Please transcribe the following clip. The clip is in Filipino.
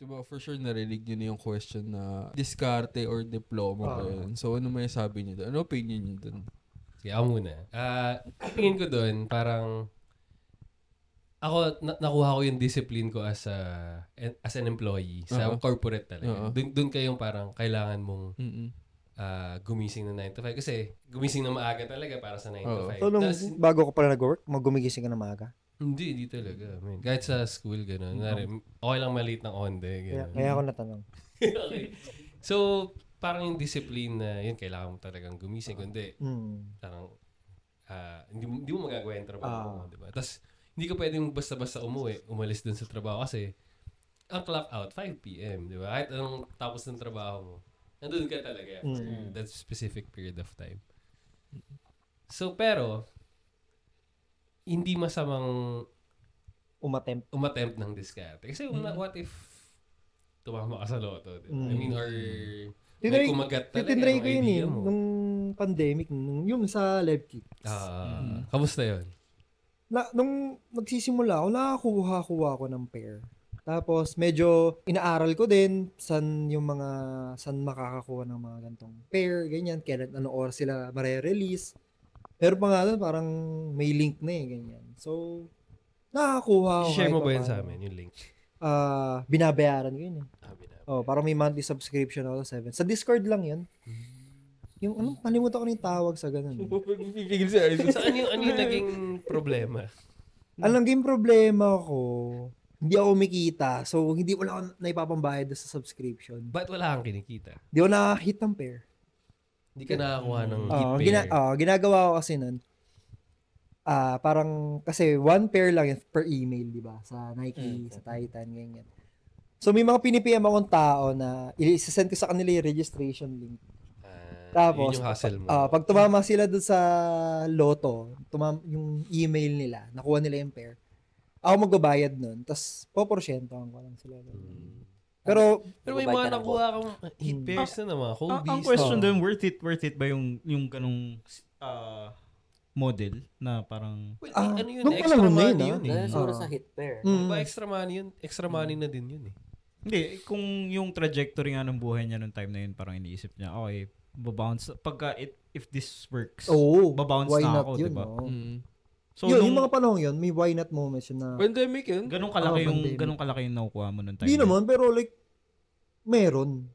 Diba, for sure narinig nyo na yung question na diskarte or diploma ba yun. So, ano may sabi nyo doon? Ano opinion nyo doon? Sige, ako muna. Tingin ko doon, parang ako, nakuha ko yung discipline ko as an employee sa corporate talaga. Doon kayong parang kailangan mong gumising na 9 to 5. Kasi gumising na maaga talaga para sa 9 to 5. So, bago ko pala nag-work, gumigising ka na maaga? Hindi talaga. Man. Kahit sa school, gano'n. Okay lang maliit ng onde. Kaya ako natanong. Okay. So, parang yung discipline na yun, kailangan mo talagang gumising. Kundi, parang, hindi mo magagawa yung trabaho mo. Diba? Tapos, hindi ka pwedeng basta-basta umalis dun sa trabaho kasi ang clock out, 5 p.m. Diba? Kahit anong tapos ng trabaho mo, nandun ka talaga for that specific period of time. So, pero, hindi masamang umatempt ng diskarte. Kasi what if tumama ka sa loto? Diba? I mean, or may kumagat talaga tinry ng ko yun idea mo. nung pandemic, yung sa LevKit. Kamusta yun? Nung nagsisimula ako, nakakuha ako ng pair. Tapos, medyo inaaral ko din saan makakakuha ng mga gantong pair, ganyan, kailan, ano oras sila mare-release. Pero pa nga doon, parang may link na ganyan. So, nakakuha ako. Share mo ba yun sa amin, yung link? Binabayaran ko yun. Parang may monthly subscription ako sa 7. Sa Discord lang yun. Yung nalimutan ko na yung tawag sa ganun. Pipigil siya. So, ano yung naging problema? Ang naging problema ko, hindi ako kumikita. So, wala ako naipapambayad sa subscription. Ba't wala kang kinikita? Hindi ako nakahit ng pair. Hindi ka nakakuha ng hit pair. Ginagawa ko kasi nun, parang, kasi 1 pair lang yun per email, di ba? Sa Nike, sa Titan, ganyan. So, may mga pinipm akong tao na i-send ko sa kanila yung registration link. Tapos, yun yung hassle mo. Pag tumama sila doon sa loto, yung email nila, nakuha nila yung pair, ako magbabayad nun, tapos poporsyentohan ko lang sila. Pero may mga nakuha kang hit pairs na mga Kobe's. Ang question doon, worth it ba yung ganung model na parang... Well, ano yun? Extra money yun eh. Siguro sa hit pair. Ba extra money yun? Extra money na din yun eh. Hindi, kung yung trajectory nga ng buhay niya nung time na yun, parang iniisip niya, okay, babounce. Pagka, if this works, babounce na ako, diba? So, yung mga panahon yun, may why not moments yun na... Pandemic yun? Ganun kalaki yung nakukuha mo nung time. Hindi naman, pero like, meron.